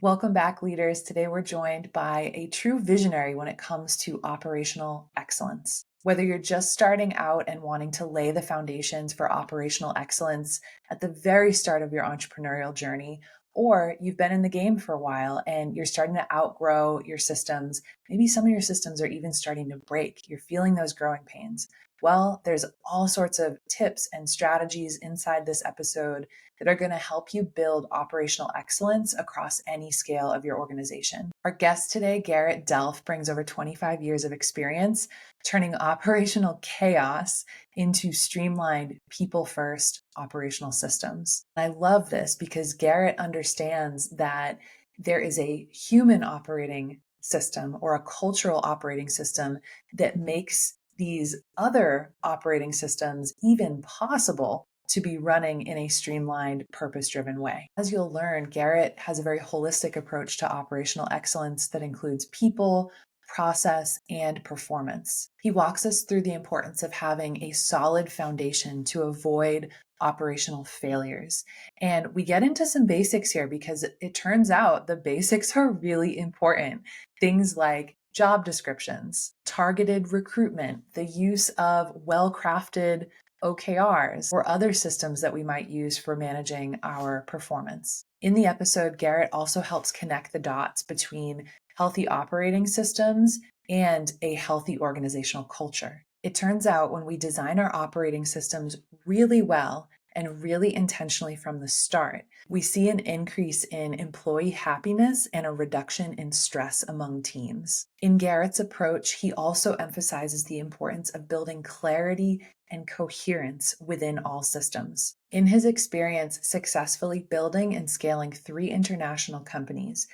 Welcome back, leaders. Today we're joined by a true visionary when it comes to operational excellence. Whether you're just starting out and wanting to lay the foundations for operational excellence at the very start of your entrepreneurial journey, or you've been in the game for a while and you're starting to outgrow your systems, maybe some of your systems are even starting to break, you're feeling those growing pains. Well, there's all sorts of tips and strategies inside this episode that are going to help you build operational excellence across any scale of your organization. Our guest today, Garrett Delph, brings over 25 years of experience turning operational chaos into streamlined, people-first operational systems. And I love this because Garrett understands that there is a human operating system or a cultural operating system that makes these other operating systems even possible to be running in a streamlined, purpose-driven way. As you'll learn, Garrett has a very holistic approach to operational excellence that includes people, process, and performance. He walks us through the importance of having a solid foundation to avoid operational failures. And we get into some basics here because it turns out the basics are really important. Things like job descriptions, targeted recruitment, the use of well-crafted OKRs, or other systems that we might use for managing our performance. In the episode, Garrett also helps connect the dots between healthy operating systems and a healthy organizational culture. It turns out when we design our operating systems really well and really intentionally from the start, we see an increase in employee happiness and a reduction in stress among teams. In Garrett's approach, he also emphasizes the importance of building clarity and coherence within all systems. In his experience successfully building and scaling 3 international companies,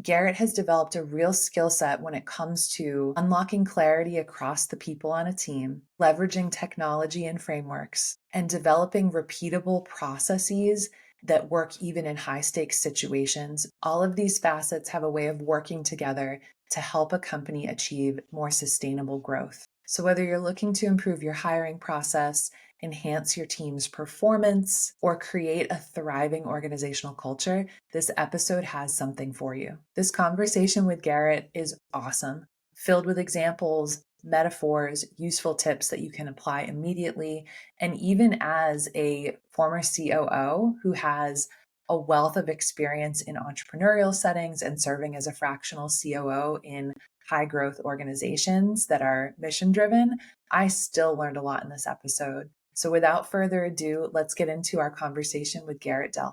Garrett has developed a real skill set when it comes to unlocking clarity across the people on a team, leveraging technology and frameworks, and developing repeatable processes that work even in high-stakes situations. All of these facets have a way of working together to help a company achieve more sustainable growth. So whether you're looking to improve your hiring process, enhance your team's performance, or create a thriving organizational culture, this episode has something for you. This conversation with Garrett is awesome, filled with examples, metaphors, useful tips that you can apply immediately. And even as a former COO who has a wealth of experience in entrepreneurial settings and serving as a fractional COO in high growth organizations that are mission driven, I still learned a lot in this episode. So without further ado, let's get into our conversation with Garrett Delph.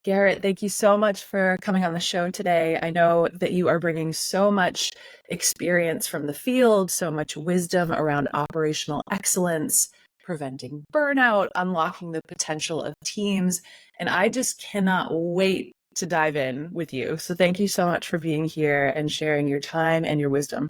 Garrett, thank you so much for coming on the show today. I know that you are bringing so much experience from the field, so much wisdom around operational excellence, preventing burnout, unlocking the potential of teams. And I just cannot wait to dive in with you. So thank you so much for being here and sharing your time and your wisdom.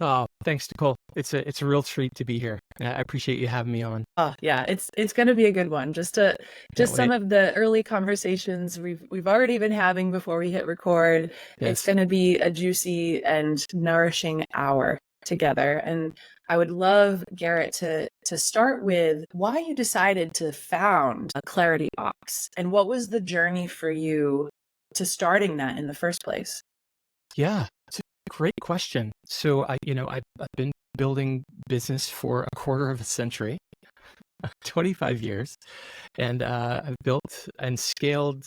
Oh, thanks, Nicole. It's a real treat to be here. I appreciate you having me on. Oh yeah, it's going to be a good one. Just some of the early conversations we've already been having before we hit record. Yes. It's going to be a juicy and nourishing hour together. And I would love, Garrett, to start with why you decided to found Clarity Ops and what was the journey for you to starting that in the first place? Yeah, it's a great question. So I've been building business for a quarter of a century, 25 years, and I've built and scaled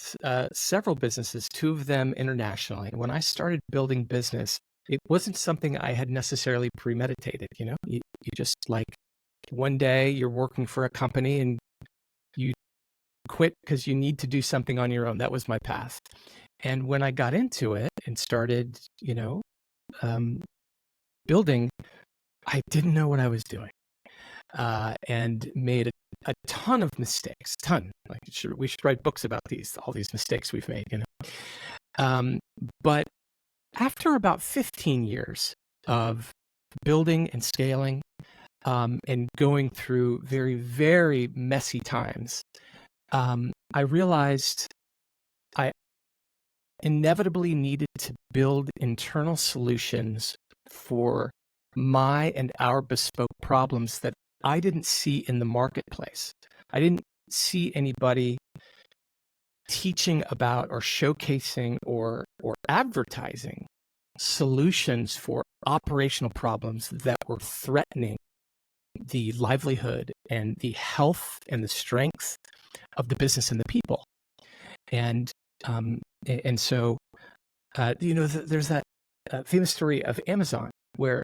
several businesses, 2 of them internationally. When I started building business, it wasn't something I had necessarily premeditated. You just like one day you're working for a company and you quit because you need to do something on your own. That was my path. And when I got into it and started, building, I didn't know what I was doing, and made a ton of mistakes. Like we should write books about all these mistakes we've made. But after about 15 years of building and scaling, and going through very, very messy times, I realized I inevitably needed to build internal solutions for my and our bespoke problems that I didn't see in the marketplace. I didn't see anybody teaching about or showcasing or or advertising solutions for operational problems that were threatening the livelihood and the health and the strength of the business and the people. And so, there's that famous story of Amazon where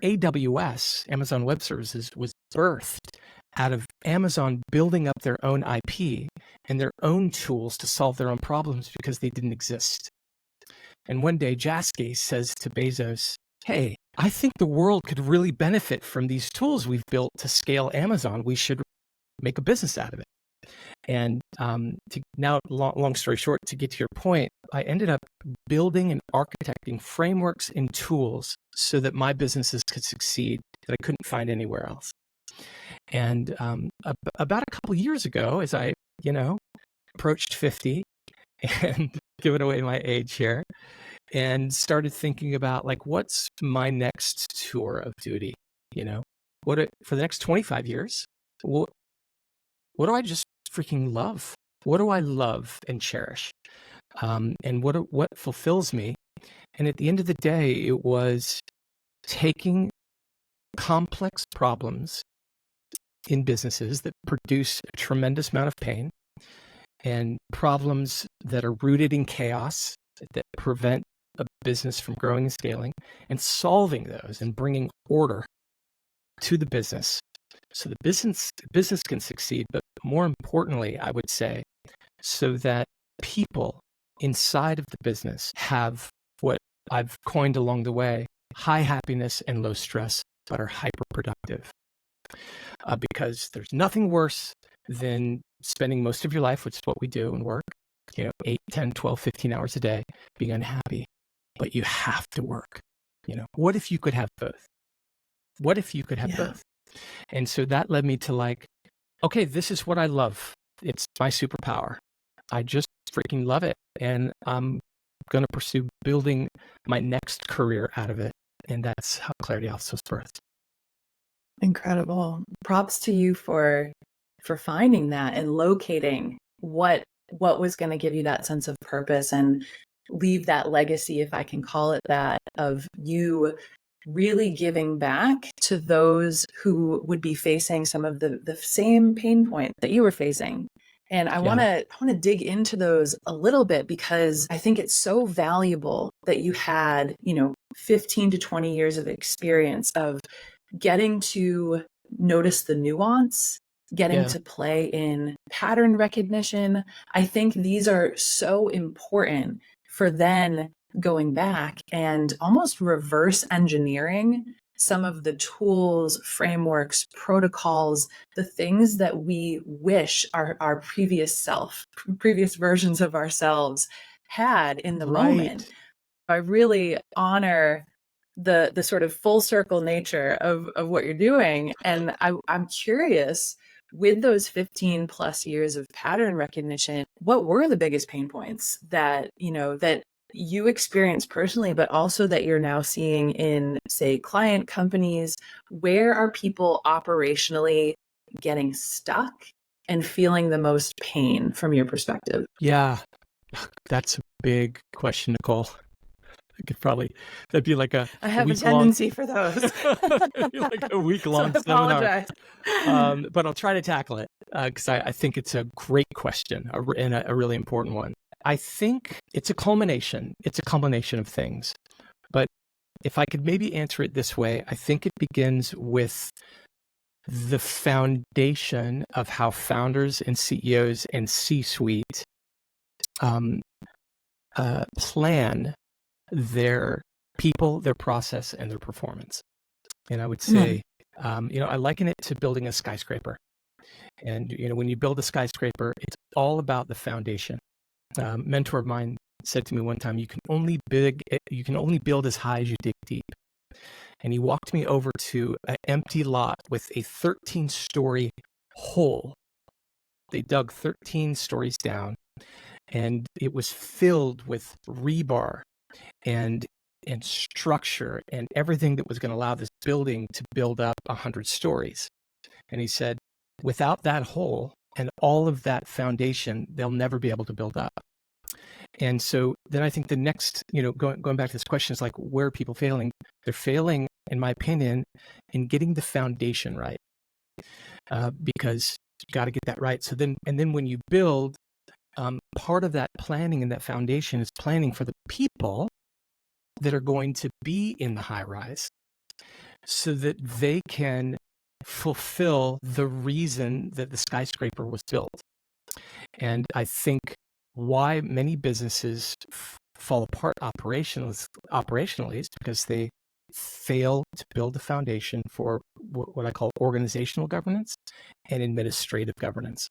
AWS, Amazon Web Services, was birthed out of Amazon building up their own IP and their own tools to solve their own problems because they didn't exist. And one day, Jassky says to Bezos, hey, I think the world could really benefit from these tools we've built to scale Amazon. We should make a business out of it. And long story short, to get to your point, I ended up building and architecting frameworks and tools so that my businesses could succeed that I couldn't find anywhere else. And about a couple years ago, as I, approached 50 and giving away my age here, and started thinking about what's my next tour of duty? For the next 25 years, what do I just freaking love? What do I love and cherish? And what fulfills me? And at the end of the day, it was taking complex problems in businesses that produce a tremendous amount of pain and problems that are rooted in chaos that prevent a business from growing and scaling, and solving those and bringing order to the business so the business can succeed, but more importantly, I would say, so that people inside of the business have what I've coined along the way, high happiness and low stress, but are hyper productive. Because there's nothing worse than spending most of your life, which is what we do in work, 8, 10, 12, 15 hours a day, being unhappy, but you have to work. What if you could have both? What if you could have both? And so that led me to okay, this is what I love. It's my superpower. I just freaking love it. And I'm going to pursue building my next career out of it. And that's how Clarity Office was birthed. Incredible. Props to you for finding that and locating what was going to give you that sense of purpose and leave that legacy, if I can call it that, of you really giving back to those who would be facing some of the same pain point that you were facing. And I want to dig into those a little bit, because I think it's so valuable that you had, 15 to 20 years of experience of getting to notice the nuance, getting to play in pattern recognition. I think these are so important for then going back and almost reverse engineering some of the tools, frameworks, protocols, the things that we wish our previous versions of ourselves had in the moment. I really honor the sort of full circle nature of what you're doing. And I'm curious, with those 15 plus years of pattern recognition, what were the biggest pain points that you experienced personally, but also that you're now seeing in, say, client companies? Where are people operationally getting stuck and feeling the most pain from your perspective? Yeah, that's a big question, Nicole. That'd be like a I have a tendency for those. It'd be like a week-long seminar. But I'll try to tackle it because I think it's a great question and a really important one. I think it's a culmination. It's a culmination of things. But if I could maybe answer it this way, I think it begins with the foundation of how founders and CEOs and C-suite plan their people, their process, and their performance. And I would say, I liken it to building a skyscraper. And, when you build a skyscraper, it's all about the foundation. A mentor of mine said to me one time, you can only build as high as you dig deep. And he walked me over to an empty lot with a 13-story hole. They dug 13 stories down, and it was filled with rebar and structure and everything that was going to allow this building to build up 100 stories. And he said, without that hole and all of that foundation, they'll never be able to build up. And so then I think the next, going back to this question is like, where are people failing? They're failing, in my opinion, in getting the foundation right, because you got to get that right. So then when you build, part of that planning and that foundation is planning for the people that are going to be in the high rise, so that they can fulfill the reason that the skyscraper was built. And I think why many businesses fall apart operationally is because they fail to build the foundation for what I call organizational governance and administrative governance.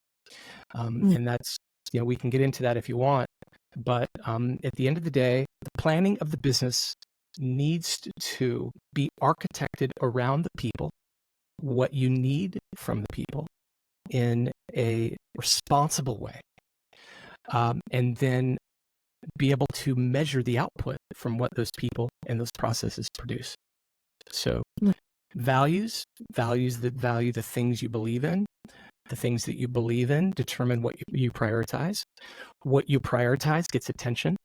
And that's, we can get into that if you want, but at the end of the day, the planning of the business needs to be architected around the people, what you need from the people in a responsible way, and then be able to measure the output from what those people and those processes produce. So values that value the things you believe in. The things that you believe in determine what you prioritize. What you prioritize gets attention,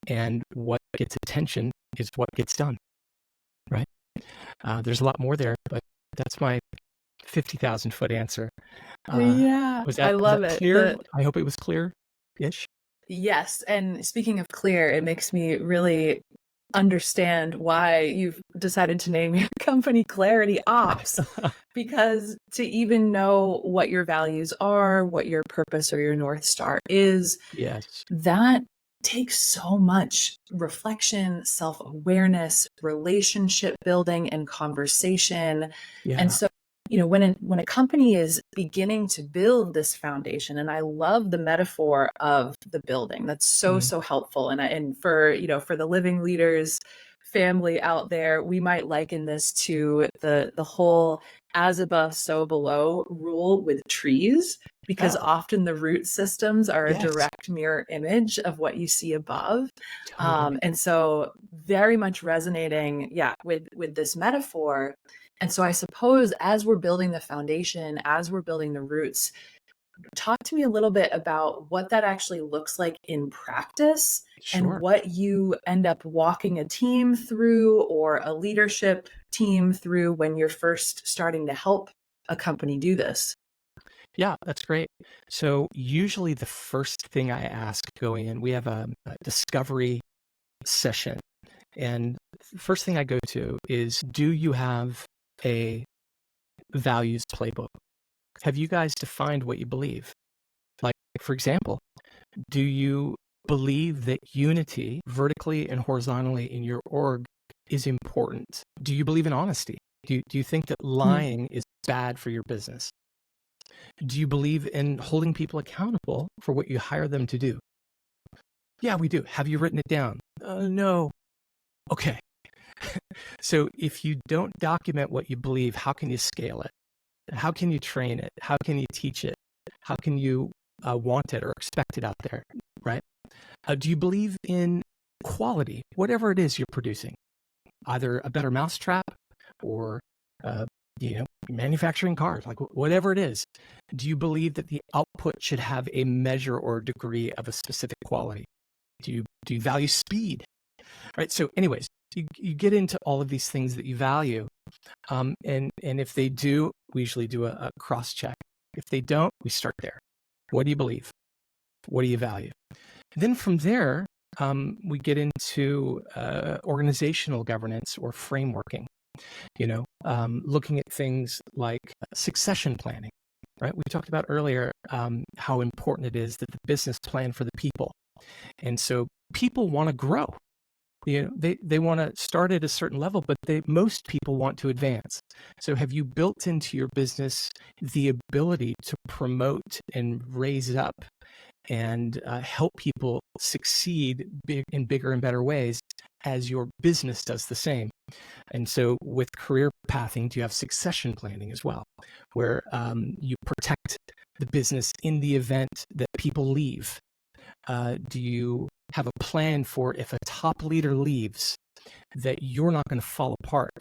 and what gets attention is what gets done, right? There's a lot more there, but that's my 50,000-foot answer. Yeah, Was I that love it. clear? I hope it was clear-ish. Yes, and speaking of clear, it makes me really understand why you've decided to name your company Clarity Ops, because to even know what your values are, what your purpose or your North Star is, Yes. that takes so much reflection, self-awareness, relationship building, and conversation. Yeah. And so, when a company is beginning to build this foundation, and I love the metaphor of the building, that's so helpful. And for the living leaders family out there, we might liken this to the whole as above, so below rule with trees, because often the root systems are a direct mirror image of what you see above. Totally. And so very much resonating, with this metaphor. And so I suppose as we're building the foundation, as we're building the roots, talk to me a little bit about what that actually looks like in practice. Sure. And what you end up walking a team through, or a leadership team through, when you're first starting to help a company do this. Yeah, that's great. So usually the first thing I ask going in, we have a discovery session. And the first thing I go to is, do you have a values playbook? Have you guys defined what you believe? Like, for example, do you believe that unity vertically and horizontally in your org is important? Do you believe in honesty? Do you think that lying is bad for your business? Do you believe in holding people accountable for what you hire them to do? Yeah, we do. Have you written it down? No. Okay. So if you don't document what you believe, how can you scale it? How can you train it? How can you teach it? How can you want it or expect it out there, right? Do you believe in quality, whatever it is you're producing? Either a better mousetrap or manufacturing cars, like whatever it is. Do you believe that the output should have a measure or degree of a specific quality? Do you value speed? Right. So anyways, you get into all of these things that you value. And if they do, we usually do a cross check. If they don't, we start there. What do you believe? What do you value? Then from there, we get into organizational governance or frameworking. Looking at things like succession planning, right? We talked about earlier how important it is that the business plan for the people. And so people want to grow. They want to start at a certain level, but most people want to advance. So have you built into your business the ability to promote and raise up and help people succeed in bigger and better ways as your business does the same? And so with career pathing, do you have succession planning as well, where you protect the business in the event that people leave? Do you have a plan for, if a top leader leaves, that you're not going to fall apart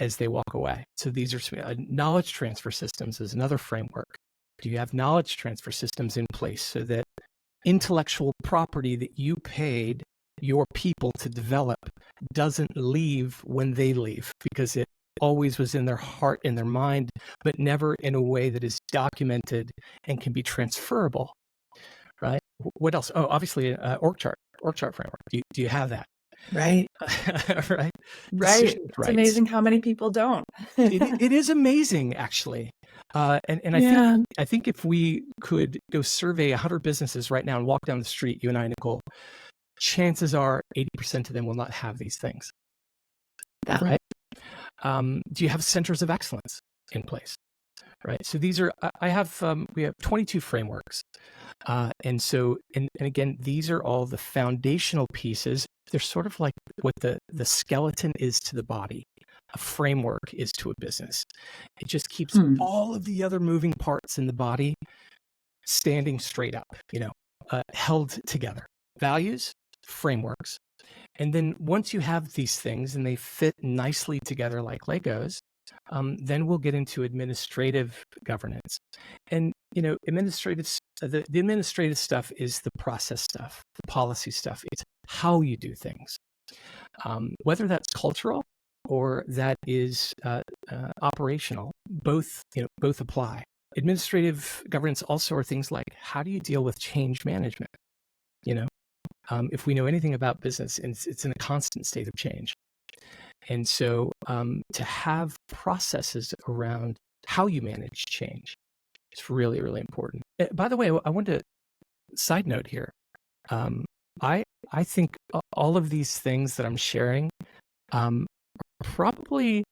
as they walk away? So these are knowledge transfer systems is another framework. Do you have knowledge transfer systems in place so that intellectual property that you paid your people to develop doesn't leave when they leave, because it always was in their heart and their mind, but never in a way that is documented and can be transferable, right? What else? Oh, obviously, org chart framework. Do you have that? Right. Right. Right. Decision It's rights. amazing how many people don't. It is amazing, actually. And Yeah. I think if we could go survey 100 businesses right now and walk down the street, you and I, Nicole, chances are 80% of them will not have these things. Yeah. Right. Do you have centers of excellence in place? Right. So these are, we have 22 frameworks. And again, these are all the foundational pieces. They're sort of like what the skeleton is to the body, a framework is to a business. It just keeps all of the other moving parts in the body standing straight up, held together. Values, frameworks. And then once you have these things and they fit nicely together like Legos, then we'll get into administrative governance. And, the administrative stuff is the process stuff, the policy stuff. It's how you do things, whether that's cultural or that is operational. Both apply. Administrative governance also are things like, how do you deal with change management? If we know anything about business, it's in a constant state of change. And so to have processes around how you manage change is really, really important. By the way, I want to side note here. I think all of these things that I'm sharing are probably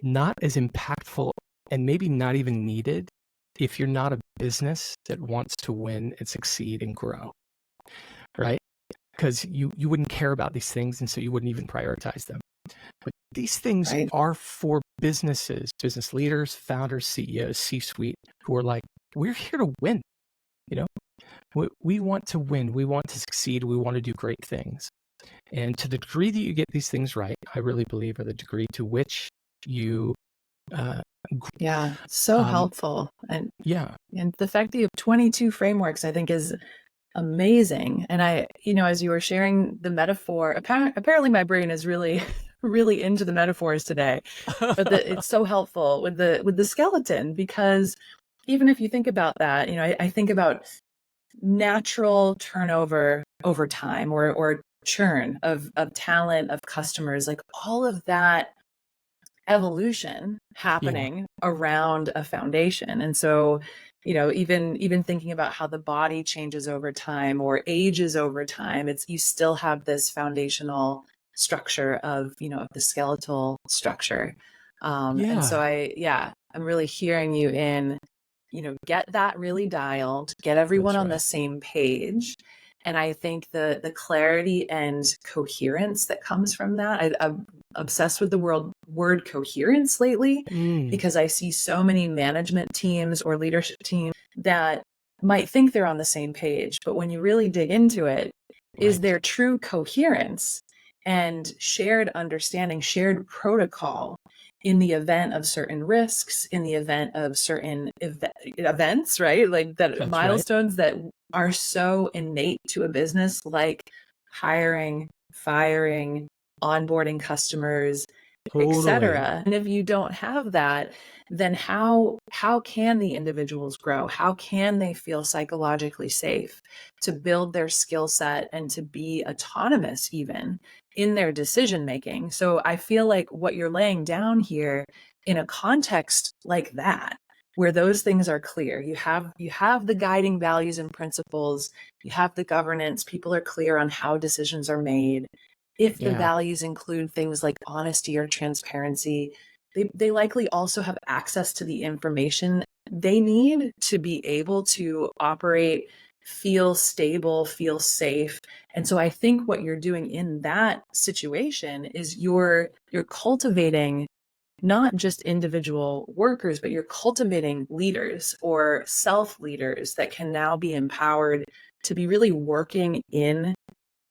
not as impactful and maybe not even needed if you're not a business that wants to win and succeed and grow, right? Because you wouldn't care about these things, and so you wouldn't even prioritize them. But these things are for businesses, business leaders, founders, CEOs, C-suite, who are like, we're here to win. We want to win. We want to succeed. We want to do great things. And to the degree that you get these things right, I really believe are the degree to which you so helpful. And the fact that you have 22 frameworks, I think, is amazing. And as you were sharing the metaphor, apparently my brain is really, really into the metaphors today, but it's so helpful with the skeleton, because even if you think about that, I think about natural turnover over time, or churn of talent, of customers, like all of that evolution happening around a foundation. And so, even thinking about how the body changes over time or ages over time, you still have this foundational structure of the skeletal structure. And so I'm really hearing you in, get that really dialed, get everyone on the same page. And I think the clarity and coherence that comes from that, I'm obsessed with the word coherence lately, because I see so many management teams or leadership teams that might think they're on the same page. But when you really dig into it, is there true coherence and shared understanding, shared protocol in the event of certain risks, in the event of certain events, right? Like that milestones that are so innate to a business, like hiring, firing, onboarding customers, etc. And if you don't have that, then how can the individuals grow? How can they feel psychologically safe to build their skill set and to be autonomous even in their decision making? So I feel like what you're laying down here, in a context like that, where those things are clear, you have the guiding values and principles, you have the governance, people are clear on how decisions are made. If the values include things like honesty or transparency, they likely also have access to the information they need to be able to operate, feel stable, feel safe. And so I think what you're doing in that situation is you're cultivating not just individual workers, but you're cultivating leaders or self-leaders that can now be empowered to be really working in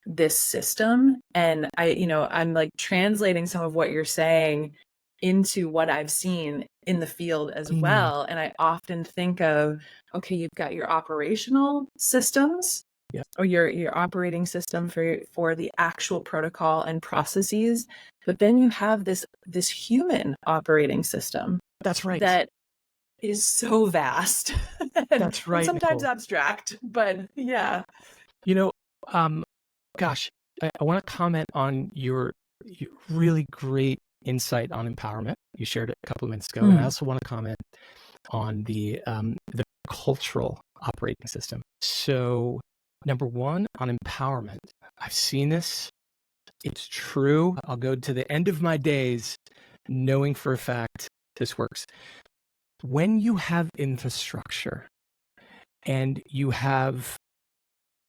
this system. And I'm like translating some of what you're saying into what I've seen in the field as well. And I often think of, okay, you've got your operational systems, or your operating system for the actual protocol and processes. But then you have this human operating system That's right. that is so vast That's and right, sometimes Nicole. abstract, but yeah. You know, um, gosh, I want to comment on your really great insight on empowerment. You shared it a couple of minutes ago, and I also want to comment on the cultural operating system. So, number one, on empowerment, I've seen this. It's true. I'll go to the end of my days knowing for a fact this works. When you have infrastructure and you have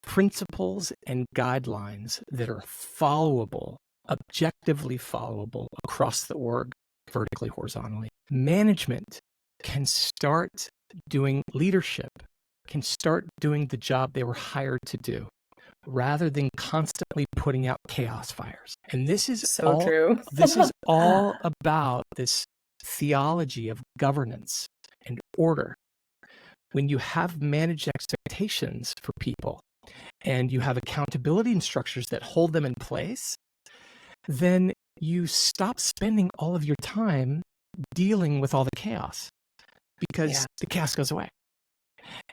principles and guidelines that are followable, objectively followable across the org, vertically, horizontally, management can start doing leadership, can start doing the job they were hired to do, rather than constantly putting out chaos fires. And this is So true. all about this theology of governance and order. When you have managed expectations for people and you have accountability structures that hold them in place, then you stop spending all of your time dealing with all the chaos, because the chaos goes away.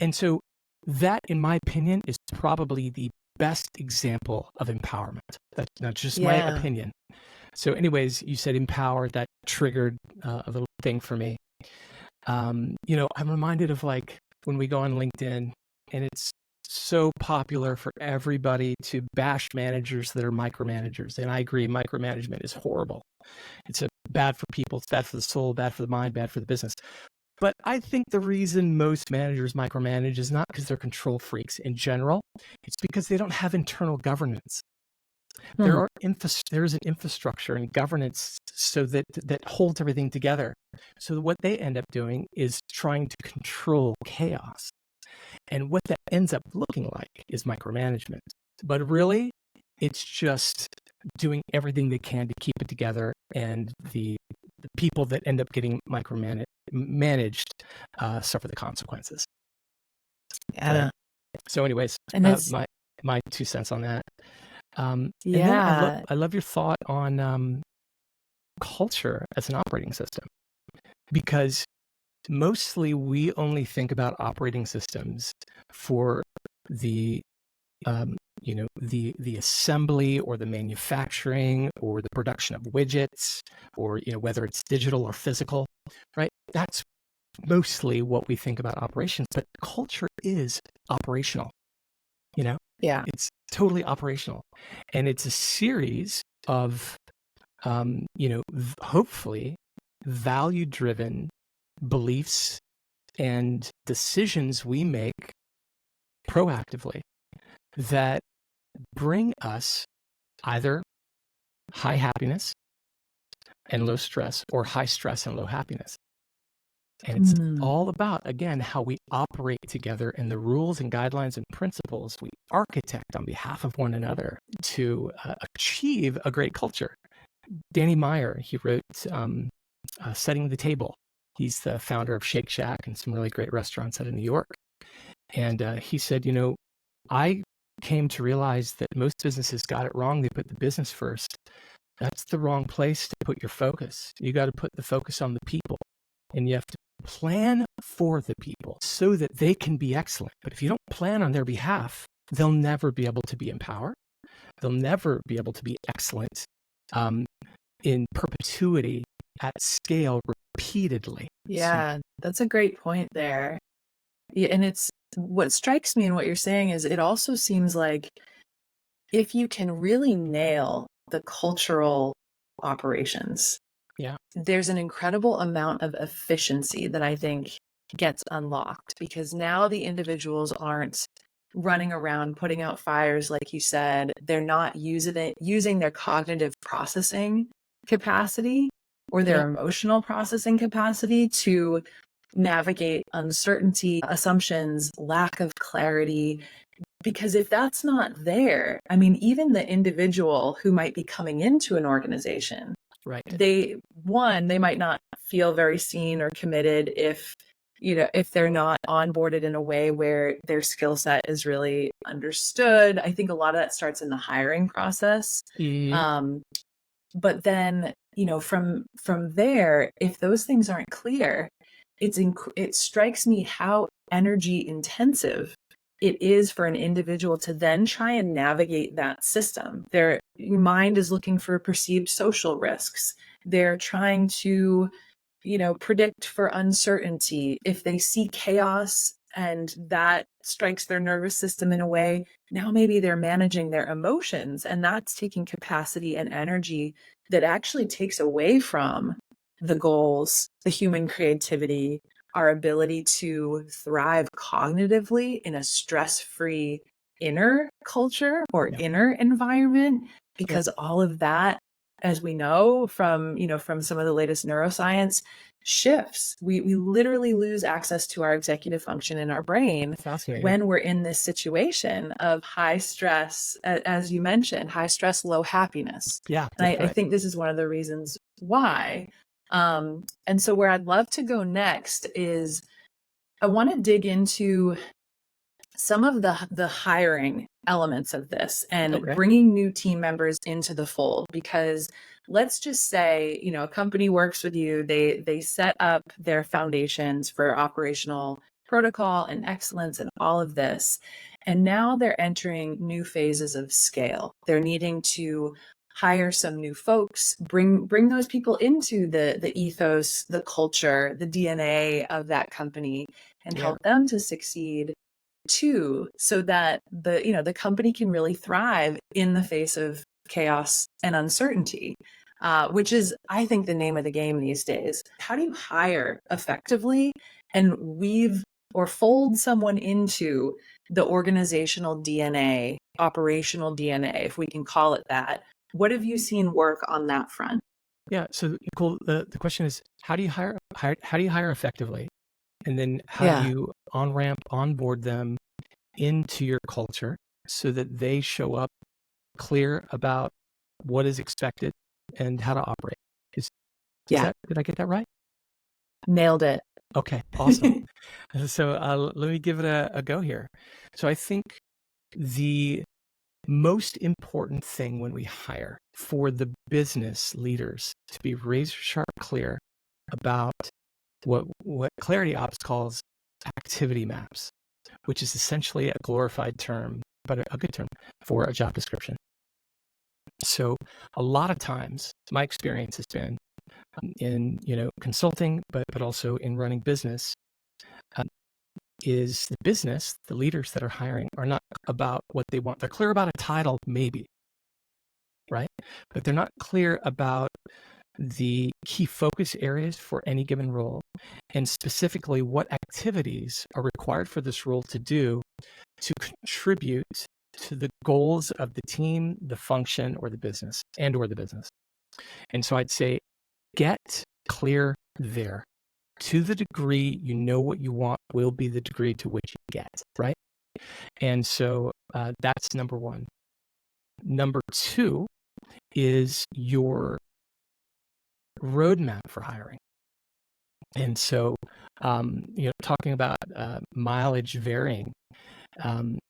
And so that, in my opinion, is probably the best example of empowerment. That's not just my opinion. So anyways, you said empower, that triggered a little thing for me. I'm reminded of like when we go on LinkedIn, and it's so popular for everybody to bash managers that are micromanagers. And I agree, micromanagement is horrible. It's bad for people, it's bad for the soul, bad for the mind, bad for the business. But I think the reason most managers micromanage is not because they're control freaks in general. It's because they don't have internal governance. There's an infrastructure and governance so that holds everything together. So what they end up doing is trying to control chaos. And what that ends up looking like is micromanagement. But really, it's just doing everything they can to keep it together, and the people that end up getting micromanaged suffer the consequences. Yeah. Right? So anyways, and my 2 cents on that. And yeah. then I love your thought on culture as an operating system, because mostly we only think about operating systems for the the assembly or the manufacturing or the production of widgets, or whether it's digital or physical, right? That's mostly what we think about operations. But culture is operational. It's totally operational, and it's a series of hopefully value-driven beliefs and decisions we make proactively that bring us either high happiness and low stress, or high stress and low happiness. And it's all about, again, how we operate together and the rules and guidelines and principles we architect on behalf of one another to achieve a great culture. Danny Meyer, he wrote Setting the Table. He's the founder of Shake Shack and some really great restaurants out of New York. And he said, I came to realize that most businesses got it wrong. They put the business first. That's the wrong place to put your focus. You got to put the focus on the people, and you have to plan for the people so that they can be excellent. But if you don't plan on their behalf, they'll never be able to be empowered. They'll never be able to be excellent in perpetuity at scale repeatedly. Yeah, that's a great point there. Yeah, and it's what strikes me in what you're saying is it also seems like if you can really nail the cultural operations, there's an incredible amount of efficiency that I think gets unlocked, because now the individuals aren't running around putting out fires, like you said. They're not using their cognitive processing capacity or their emotional processing capacity to navigate uncertainty, assumptions, lack of clarity. Because if that's not there, I mean, even the individual who might be coming into an organization, they might not feel very seen or committed if if they're not onboarded in a way where their skill set is really understood. I think a lot of that starts in the hiring process. Yep. Um, but then, from there, if those things aren't clear, it strikes me how energy intensive it is for an individual to then try and navigate that system. Their mind is looking for perceived social risks. They're trying to, predict for uncertainty. If they see chaos and that strikes their nervous system in a way, now maybe they're managing their emotions, and that's taking capacity and energy that actually takes away from the goals, the human creativity, our ability to thrive cognitively in a stress-free inner culture or Yeah. inner environment, Yep. because all of that, as we know from some of the latest neuroscience, shifts. We literally lose access to our executive function in our brain Fascinating. when we're in this situation of high stress, as you mentioned, high stress, low happiness. Yeah, And that's I right. think this is one of the reasons why. And so where I'd love to go next is I want to dig into some of the hiring elements of this and Okay. bringing new team members into the fold, because let's just say, a company works with you, they set up their foundations for operational protocol and excellence and all of this, and now they're entering new phases of scale. They're needing to hire some new folks, bring those people into the ethos, the culture, the DNA of that company, and Yeah. help them to succeed too, so that the company can really thrive in the face of chaos and uncertainty, which is, I think, the name of the game these days. How do you hire effectively and weave or fold someone into the organizational DNA, operational DNA, if we can call it that? What have you seen work on that front? Yeah. So cool. The question is, how do you how do you hire effectively? And then how do Yeah, you onboard them into your culture so that they show up clear about what is expected and how to operate? Is yeah, did I get that right? nailed it. Okay, awesome. So let me give it a go here. So I think the most important thing when we hire for the business leaders to be razor sharp clear about what Clarity Ops calls activity maps, which is essentially a glorified term, but a good term for a job description. So a lot of times, my experience has been in consulting, but also in running business, um, is the business, the leaders that are hiring are not about what they want. They're clear about a title, maybe, right? But they're not clear about the key focus areas for any given role, and specifically what activities are required for this role to do to contribute to the goals of the team, the function, or the business, or the business. And so I'd say get clear there. To the degree you know what you want will be the degree to which you get, right? And so that's number one. Number two is your roadmap for hiring. And so, talking about mileage varying,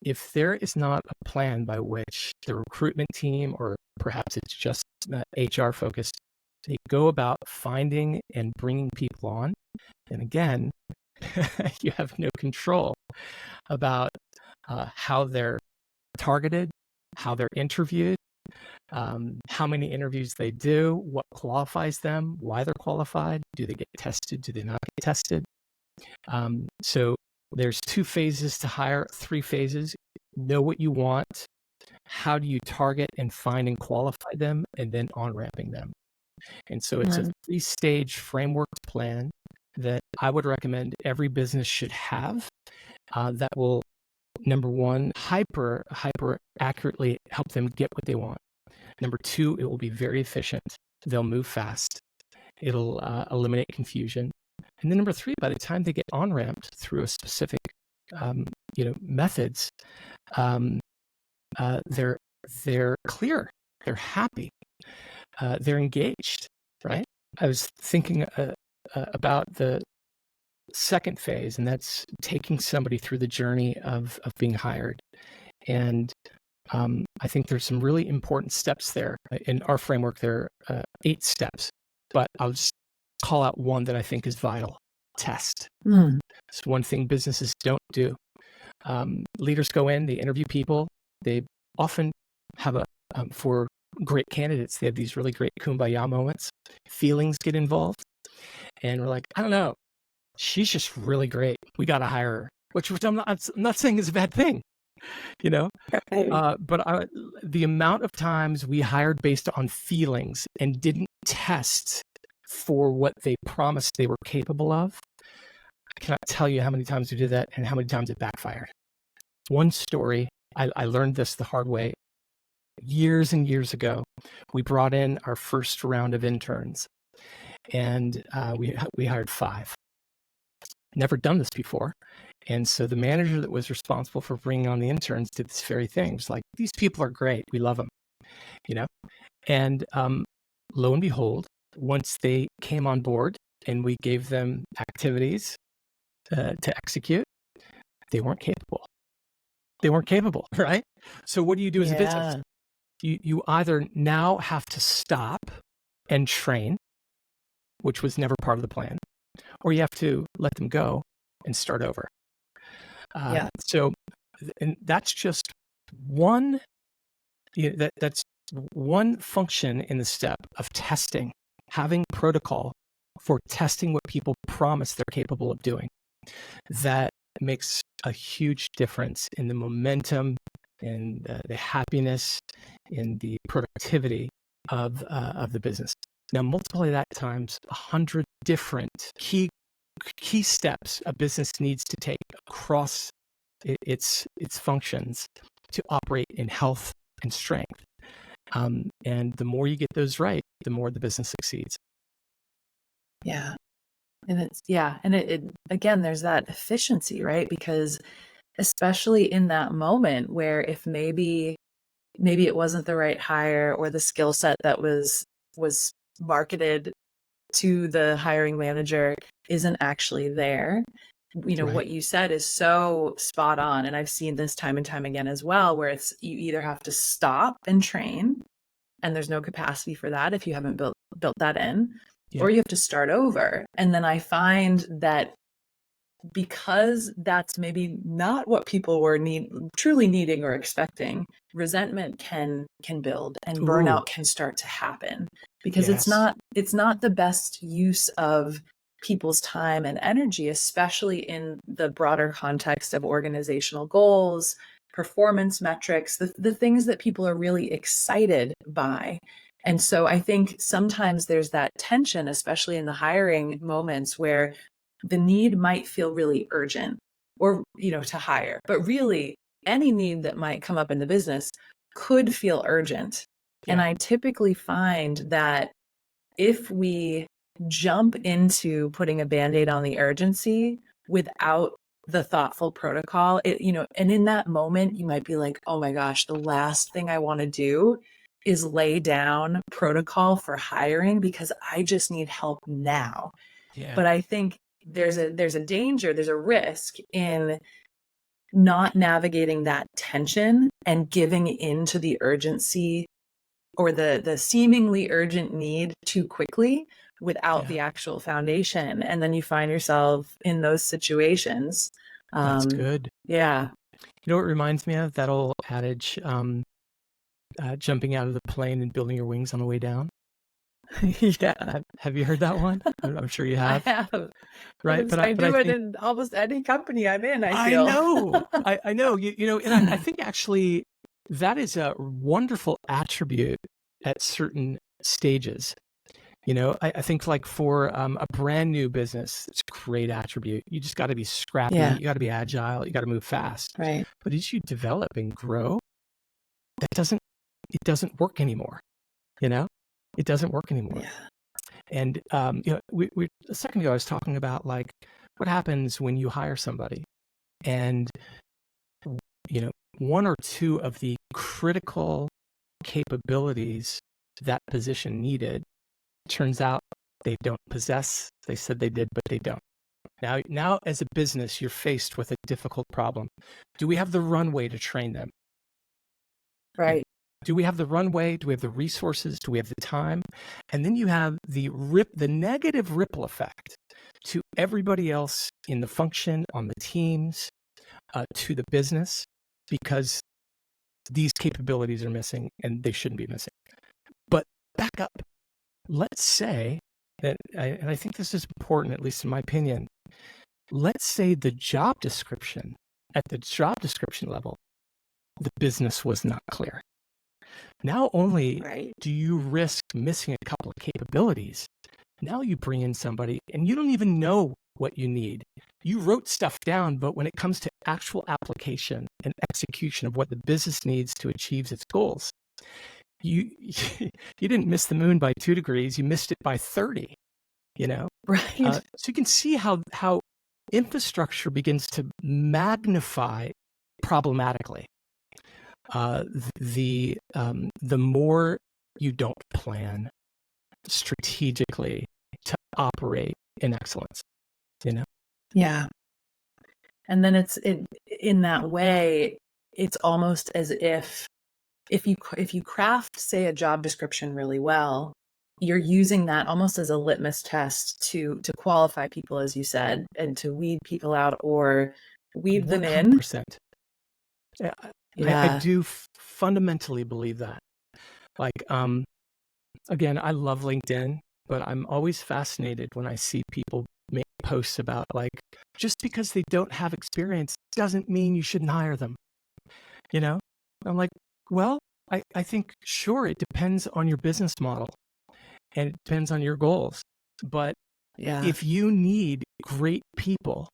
if there is not a plan by which the recruitment team, or perhaps it's just HR focused, they go about finding and bringing people on, then again, you have no control about how they're targeted, how they're interviewed, how many interviews they do, what qualifies them, why they're qualified, do they get tested, do they not get tested. So there's 2 phases to hire, 3 phases. Know what you want, how do you target and find and qualify them, and then on-ramping them. And so it's a 3-stage framework plan that I would recommend every business should have, that will, number 1, hyper accurately help them get what they want. Number 2, it will be very efficient. They'll move fast. It'll eliminate confusion. And then number 3, by the time they get on-ramped through a specific, methods, um, they're clear, they're happy, they're engaged, right? I was thinking about second phase, and that's taking somebody through the journey of being hired. And I think there's some really important steps there. In our framework, there are 8 steps, but I'll just call out one that I think is vital. Test. It's one thing businesses don't do. Leaders go in, they interview people. They often have for great candidates, they have these really great kumbaya moments. Feelings get involved. And we're like, I don't know, she's just really great. We got to hire her, which I'm not saying is a bad thing, you know? But the amount of times we hired based on feelings and didn't test for what they promised they were capable of, I cannot tell you how many times we did that and how many times it backfired. One story, I learned this the hard way years and years ago. We brought in our first round of interns, and we hired 5. Never done this before. And so the manager that was responsible for bringing on the interns did this very thing. It was like, these people are great. We love them, you know? And lo and behold, once they came on board and we gave them activities to execute, they weren't capable. They weren't capable, right? So what do you do as a business? You either now have to stop and train, which was never part of the plan, or you have to let them go and start over. So, and that's just one, that's one function in the step of testing, having protocol for testing what people promise they're capable of doing. That makes a huge difference in the momentum, in the happiness, in the productivity of the business. Now, multiply that times 100 different key steps a business needs to take across its functions to operate in health and strength. And the more you get those right, the more the business succeeds. Yeah. And it again, there's that efficiency, right? Because especially in that moment where if maybe it wasn't the right hire, or the skill set that was marketed to the hiring manager isn't actually there, right. What you said is so spot on. And I've seen this time and time again as well, where it's, you either have to stop and train, and there's no capacity for that if you haven't built that in, or you have to start over. And then I find that because that's maybe not what people were truly needing or expecting, resentment can build, and burnout can start to happen, because it's not the best use of people's time and energy, especially in the broader context of organizational goals, performance metrics, the things that people are really excited by. And so I think sometimes there's that tension, especially in the hiring moments, where the need might feel really urgent, or, to hire, but really any need that might come up in the business could feel urgent. And I typically find that if we jump into putting a Band-Aid on the urgency without the thoughtful protocol, and in that moment, you might be like, oh my gosh, the last thing I want to do is lay down protocol for hiring because I just need help now. But I think there's a danger, there's a risk in not navigating that tension and giving into the urgency, or the seemingly urgent need, too quickly without the actual foundation. And then you find yourself in those situations. That's good. Yeah. You know what it reminds me of? That old adage, jumping out of the plane and building your wings on the way down. Yeah. Have you heard that one? I'm sure you have. I have. Right. But I do I it think, in almost any company I'm in, I feel. I know. I know. And I think actually that is a wonderful attribute at certain stages. I think like for a brand new business, it's a great attribute. You just got to be scrappy. You got to be agile. You got to move fast. Right. But as you develop and grow, it doesn't work anymore. It doesn't work anymore. Yeah. And we a second ago I was talking about like what happens when you hire somebody, and one or two of the critical capabilities that position needed, turns out they don't possess. They said they did, but they don't. Now, as a business, you're faced with a difficult problem. Do we have the runway to train them? You know, Right. do we have the runway? Do we have the resources? Do we have the time? And then you have the negative ripple effect to everybody else in the function, on the teams, to the business, because these capabilities are missing and they shouldn't be missing. But back up. Let's say that, and I think this is important, at least in my opinion, let's say the job description, at the job description level, the business was not clear. Not only Right. do you risk missing a couple of capabilities, now you bring in somebody and you don't even know what you need. You wrote stuff down, but when it comes to actual application and execution of what the business needs to achieve its goals, you you didn't miss the moon by 2 degrees, you missed it by 30, you know? Right. So you can see how infrastructure begins to magnify problematically. The more you don't plan strategically to operate in excellence, you know? Yeah. And then in that way, it's almost as if you craft, say, a job description really well, you're using that almost as a litmus test to qualify people, as you said, and to weed people out or weed them in. 100%. Yeah, I Yeah. do fundamentally believe that. Like, again, I love LinkedIn, but I'm always fascinated when I see people make posts about, like, just because they don't have experience doesn't mean you shouldn't hire them. You know? I'm like, well, I think, sure, it depends on your business model and it depends on your goals. But Yeah. if you need great people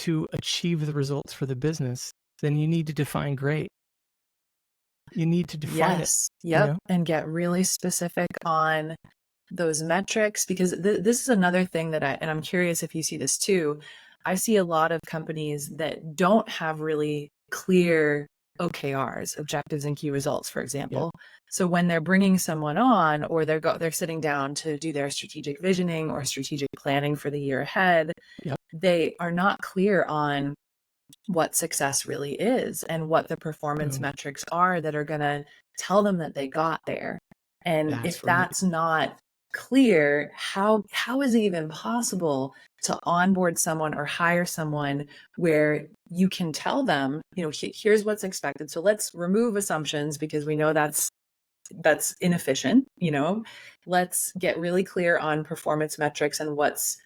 to achieve the results for the business, then you need to define great. You need to define it, Yes. you Yep. know? And get really specific on those metrics, because this is another thing that and I'm curious if you see this too. I see a lot of companies that don't have really clear OKRs, objectives and key results, for Yep, example. So when they're bringing someone on, or they're sitting down to do their strategic visioning or strategic planning for the year ahead, yep, they are not clear on what success really is and what the performance boom. metrics are that are going to tell them that they got there. And if That's right. that's not clear, how is it even possible to onboard someone or hire someone where you can tell them, here's what's expected. So let's remove assumptions, because we know that's inefficient. Let's get really clear on performance metrics and what's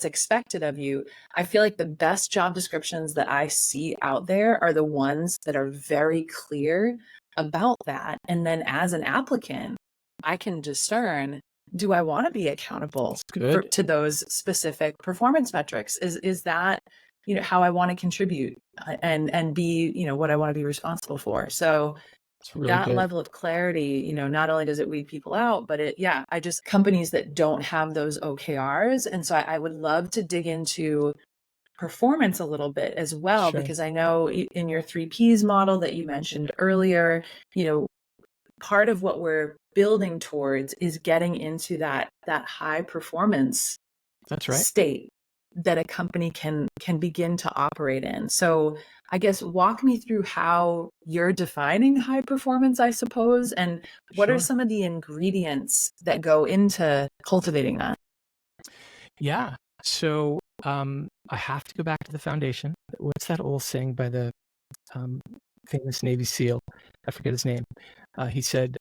expected of you. I feel like the best job descriptions that I see out there are the ones that are very clear about that. And then as an applicant, I can discern, do I want to be accountable It's good. to those specific performance metrics? Is that, how I want to contribute, and be, what I want to be responsible for. So It's really that good. level of clarity, not only does it weed people out, but companies that don't have those OKRs. And so I would love to dig into performance a little bit as well, Sure. because I know in your 3Ps model that you mentioned earlier, part of what we're building towards is getting into that high performance That's right. state that a company can begin to operate in. So I guess walk me through how you're defining high performance, I suppose, and what are Sure. some of the ingredients that go into cultivating that? Yeah. So, I have to go back to the foundation. What's that old saying by the famous Navy SEAL? I forget his name. He said,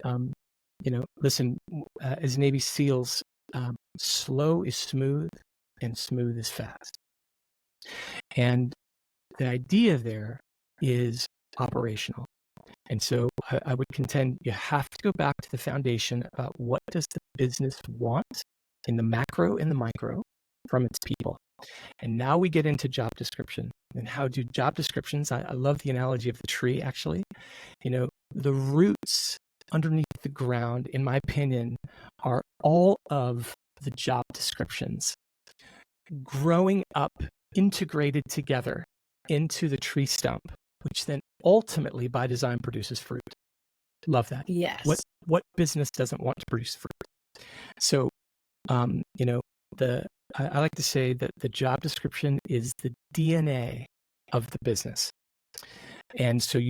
listen, as Navy SEALs, slow is smooth and smooth is fast. And the idea there is operational. And so I would contend you have to go back to the foundation about what does the business want in the macro and the micro from its people. And now we get into job description. And how do job descriptions, I love the analogy of the tree, actually. The roots underneath the ground, in my opinion, are all of the job descriptions growing up, integrated together into the tree stump, which then ultimately by design produces fruit. Love that. Yes. What business doesn't want to produce fruit? So, the I like to say that the job description is the DNA of the business. And so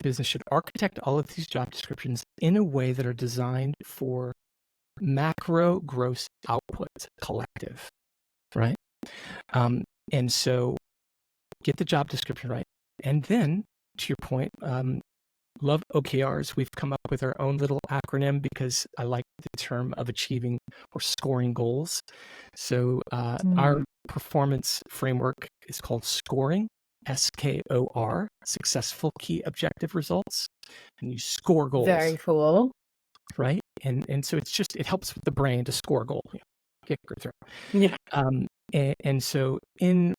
business should architect all of these job descriptions in a way that are designed for macro gross output collective, right? And so get the job description right. And then, to your point, love OKRs. We've come up with our own little acronym because I like the term of achieving or scoring goals. So our performance framework is called scoring, SKOR, successful key objective results. And you score goals. Very cool. Right. And so it helps with the brain to score a goal. Get through. Yeah. And so in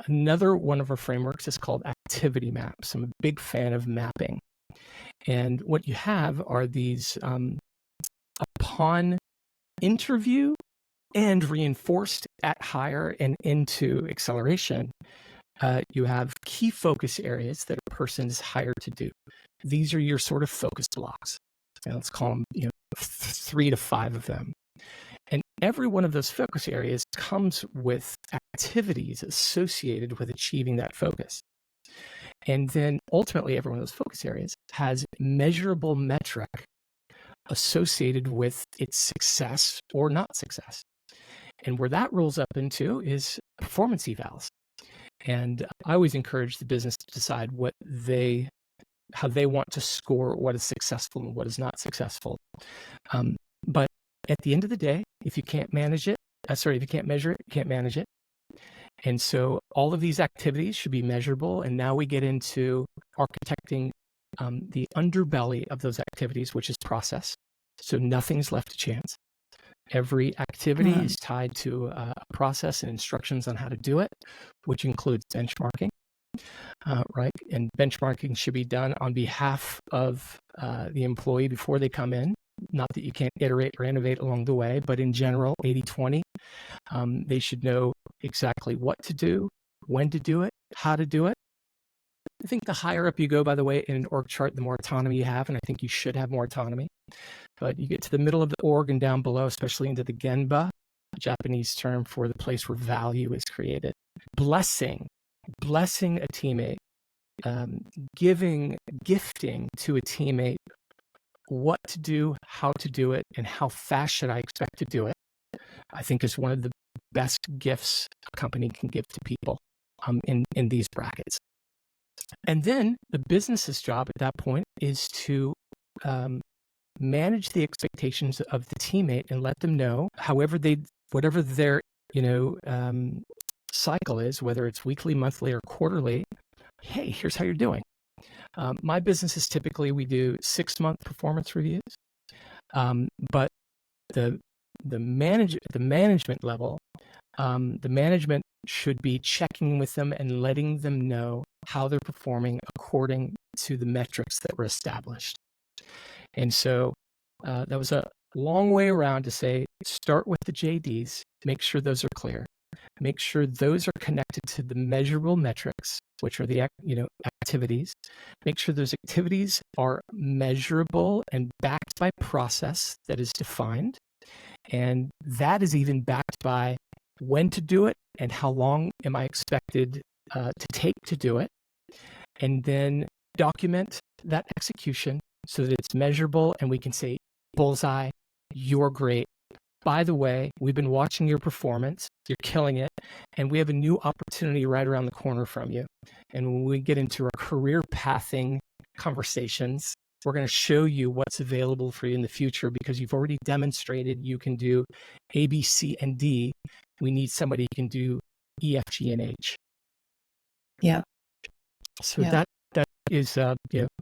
another one of our frameworks is called activity maps. I'm a big fan of mapping. And what you have are these upon interview and reinforced at hire and into acceleration, you have key focus areas that a person is hired to do. These are your sort of focus blocks. And let's call them, 3 to 5 of them. And every one of those focus areas comes with activities associated with achieving that focus. And then ultimately, every one of those focus areas has measurable metric associated with its success or not success. And where that rolls up into is performance evals. And I always encourage the business to decide how they want to score what is successful and what is not successful. But at the end of the day, if you can't measure it, you can't manage it. And so all of these activities should be measurable. And now we get into architecting the underbelly of those activities, which is process. So nothing's left to chance. Every activity is tied to a process and instructions on how to do it, which includes benchmarking. Right. And benchmarking should be done on behalf of the employee before they come in. Not that you can't iterate or innovate along the way, but in general, 80-20, they should know exactly what to do, when to do it, how to do it. I think the higher up you go, by the way, in an org chart, the more autonomy you have, and I think you should have more autonomy. But you get to the middle of the org and down below, especially into the Genba, a Japanese term for the place where value is created. Blessing a teammate, gifting to a teammate what to do, how to do it, and how fast should I expect to do it, I think is one of the best gifts a company can give to people in these brackets. And then the business's job at that point is to manage the expectations of the teammate and let them know, whatever their cycle is, whether it's weekly, monthly, or quarterly. Hey, here's how you're doing. My business is typically we do 6-month performance reviews, but the management level, the management should be checking with them and letting them know how they're performing according to the metrics that were established. And so that was a long way around to say, start with the JDs, make sure those are clear, make sure those are connected to the measurable metrics, which are the activities. Make sure those activities are measurable and backed by process that is defined. And that is even backed by when to do it and how long am I expected to take to do it. And then document that execution so that it's measurable and we can say, bullseye, you're great. By the way, we've been watching your performance. You're killing it. And we have a new opportunity right around the corner from you. And when we get into our career pathing conversations, we're going to show you what's available for you in the future because you've already demonstrated you can do A, B, C, and D. We need somebody who can do E, F, G, and H. Yeah. So that is, at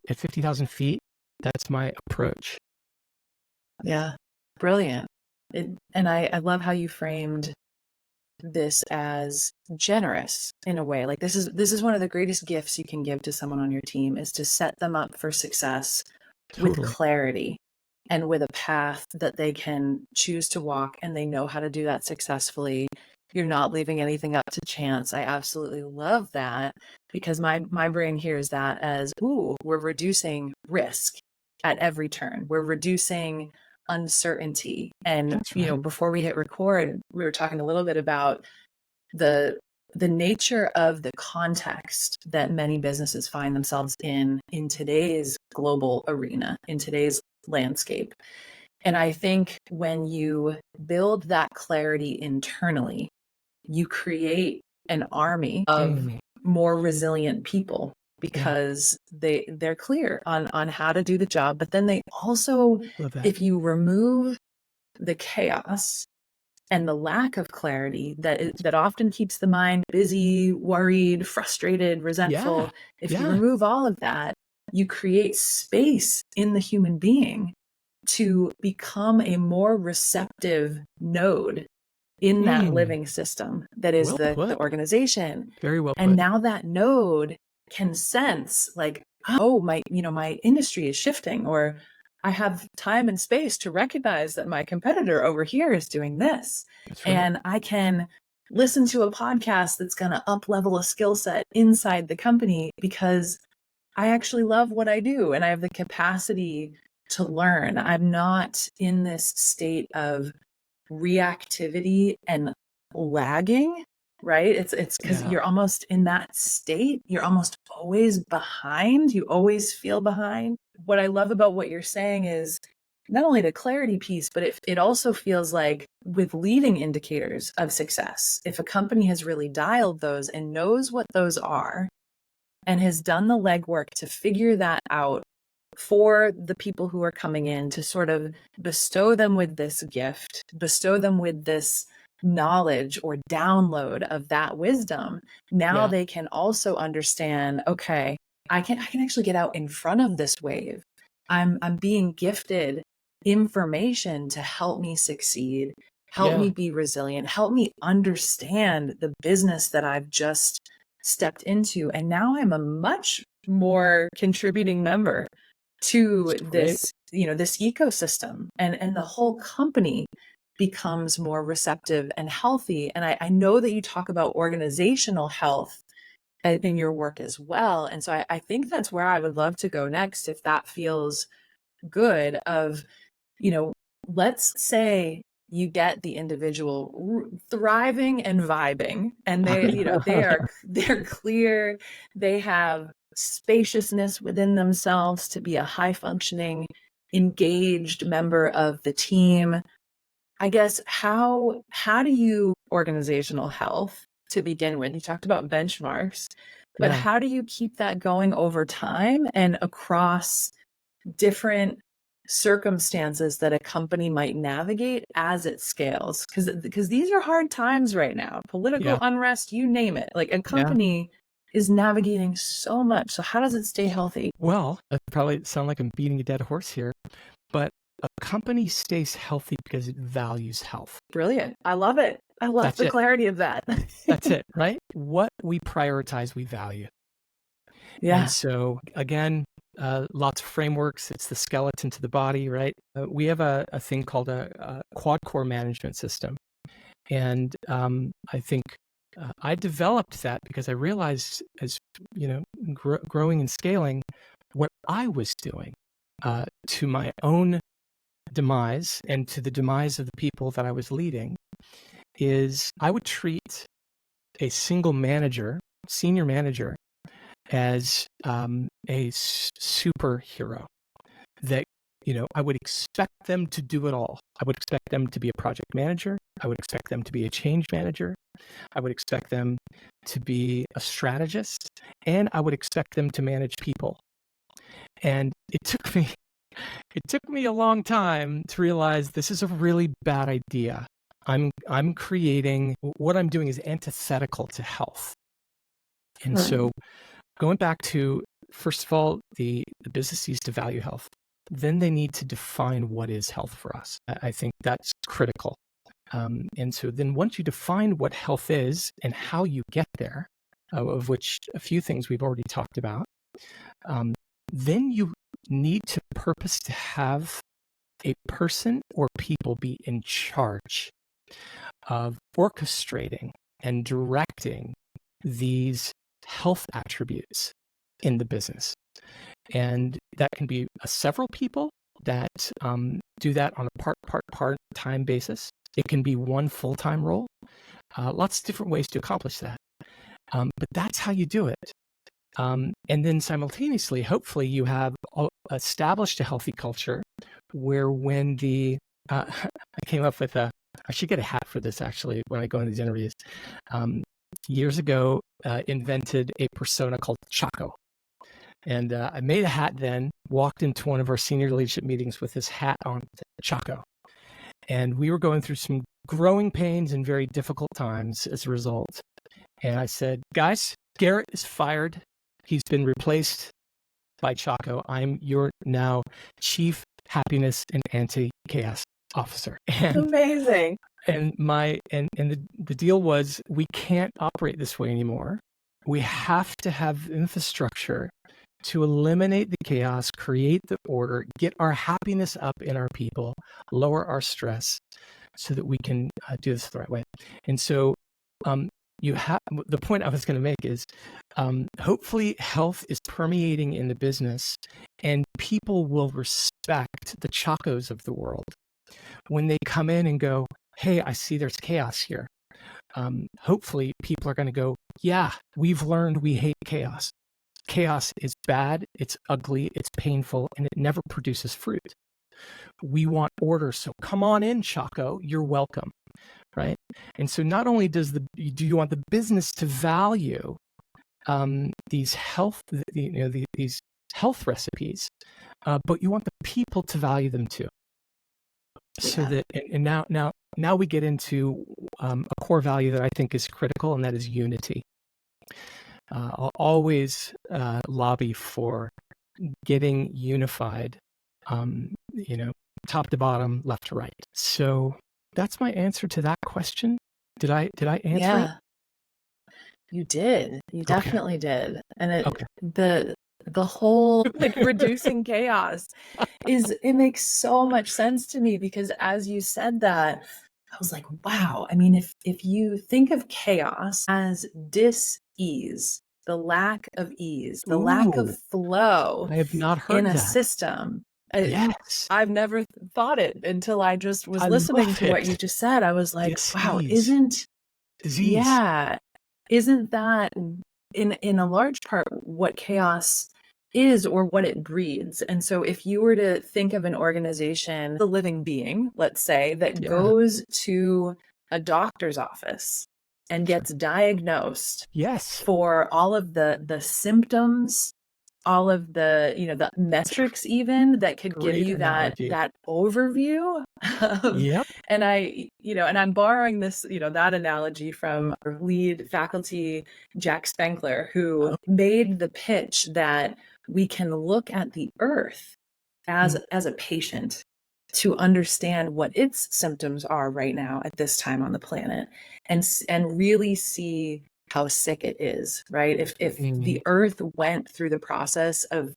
50,000 feet, that's my approach. Yeah. Brilliant. And I love how you framed this as generous in a way. Like this is one of the greatest gifts you can give to someone on your team is to set them up for success with clarity and with a path that they can choose to walk and they know how to do that successfully. You're not leaving anything up to chance. I absolutely love that because my brain hears that as, ooh, we're reducing risk at every turn. We're reducing uncertainty. And, That's right. before we hit record, we were talking a little bit about the the nature of the context that many businesses find themselves in today's global arena, in today's landscape. And I think when you build that clarity internally, you create an army of Mm, more resilient people yeah, because they're clear on how to do the job. But then they also, love that. if you remove the chaos and the lack of clarity that often keeps the mind busy, worried, frustrated, Yeah, resentful, if you yeah. remove all of that, you create space in the human being to become a more receptive node in that Mm, living system that is well the put. organization. Very well And put. now that node can sense like, oh, my industry is shifting, or I have time and space to recognize that my competitor over here is doing this. That's right. And I can listen to a podcast that's going to up level a skill set inside the company because I actually love what I do and I have the capacity to learn. I'm not in this state of reactivity and lagging, right? It's because Yeah, you're almost in that state. You're almost always behind. You always feel behind. What I love about what you're saying is not only the clarity piece, but it also feels like with leading indicators of success, if a company has really dialed those and knows what those are and has done the legwork to figure that out for the people who are coming in, to sort of bestow them with this gift, bestow them with this knowledge or download of that wisdom. Now yeah, they can also understand, okay, I can actually get out in front of this wave. I'm being gifted information to help me succeed, help yeah. me be resilient, help me understand the business that I've just stepped into. And now I'm a much more contributing member It's to great. this ecosystem, and the whole company becomes more receptive and healthy. And I know that you talk about organizational health in your work as well. And so I think that's where I would love to go next, if that feels good. Of, you know, let's say you get the individual thriving and vibing, and they're clear, they have spaciousness within themselves to be a high functioning, engaged member of the team. I guess how do you organizational health to begin with? You talked about benchmarks, but Yeah, how do you keep that going over time and across different circumstances that a company might navigate as it scales? Because these are hard times right now, political yeah, unrest, you name it. Like, a yeah. company is navigating so much. So how does it stay healthy? Well, that probably sound like I'm beating a dead horse here, but a company stays healthy because it values health. Brilliant. I love it. I love That's the it. clarity of that. That's it, right? What we prioritize, we value. And Yeah. so, again, lots of frameworks. It's the skeleton to the body, right? We have a thing called a quad core management system. And I think I developed that because I realized, as you know, growing and scaling, what I was doing to my own demise and to the demise of the people that I was leading is I would treat a single manager, senior manager, as a superhero that, I would expect them to do it all. I would expect them to be a project manager. I would expect them to be a change manager. I would expect them to be a strategist, and I would expect them to manage people. And it took me a long time to realize this is a really bad idea. I'm creating what I'm doing is antithetical to health. And Right. so going back to, first of all, the business needs to value health. Then they need to define what is health for us. I think that's critical. And so then once you define what health is and how you get there, of which a few things we've already talked about, then you need to purpose to have a person or people be in charge of orchestrating and directing these health attributes in the business. And that can be several people, that do that on a part-time basis. It can be one full-time role. Lots of different ways to accomplish that. But that's how you do it. And then simultaneously, hopefully, you have established a healthy culture where when I came up with I should get a hat for this actually when I go into these interviews. Years ago, invented a persona called Chaco. And I made a hat then, walked into one of our senior leadership meetings with this hat on, Chaco. And we were going through some growing pains and very difficult times as a result. And I said, guys, Garrett is fired. He's been replaced by Chaco. I'm your now Chief Happiness and Anti-Chaos Officer. And Amazing. And the deal was, we can't operate this way anymore. We have to have infrastructure to eliminate the chaos, create the order, get our happiness up in our people, lower our stress, so that we can do this the right way. And so, the point I was going to make is, hopefully, health is permeating in the business, and people will respect the Chacos of the world when they come in and go, hey, I see there's chaos here. Hopefully people are going to go, yeah, we've learned we hate chaos. Chaos is bad, it's ugly, it's painful, and it never produces fruit. We want order, so come on in, Chaco, you're welcome, right? And so not only do you want the business to value these health recipes, but you want the people to value them too. So that, and now we get into a core value that I think is critical, and that is unity. I'll always lobby for getting unified, top to bottom, left to right. So that's my answer to that question. Did I answer it? You did. You definitely did. And the whole like reducing chaos it makes so much sense to me, because as you said that, I was like, wow. I mean, if you think of chaos as dis-ease, the lack of ease, the lack of flow I have not heard in a that. system. Yes. I've never thought it until I just was listening to what you just said. I was like, wow, Dis-ease. isn't that in a large part what chaos is, or what it breeds? And so if you were to think of an organization, the living being, let's say, that goes to a doctor's office and gets diagnosed for all of the symptoms, all of the metrics even that could give you that overview of, and I'm borrowing this, that analogy from our lead faculty, Jack Spenkler, who made the pitch that we can look at the earth as a patient to understand what its symptoms are right now at this time on the planet, and really see how sick it is, right? If the earth went through the process of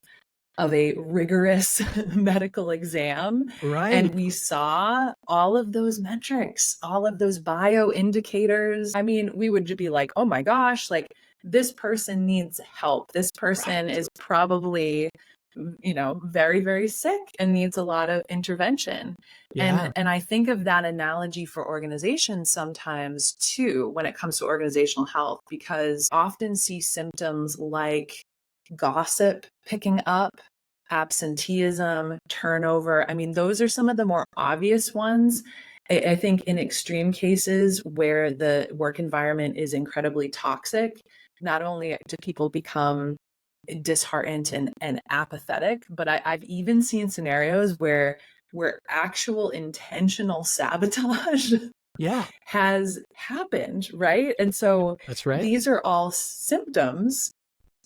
a rigorous medical exam, and we saw all of those metrics, all of those bio indicators, I mean, we would just be like, oh my gosh, like this person needs help. This person is probably, very, very sick and needs a lot of intervention. And I think of that analogy for organizations sometimes too, when it comes to organizational health, because I often see symptoms like gossip picking up, absenteeism, turnover. I mean, those are some of the more obvious ones. I think in extreme cases where the work environment is incredibly toxic, not only do people become disheartened and apathetic, but I've even seen scenarios where actual intentional sabotage has happened, right? And so that's right. These are all symptoms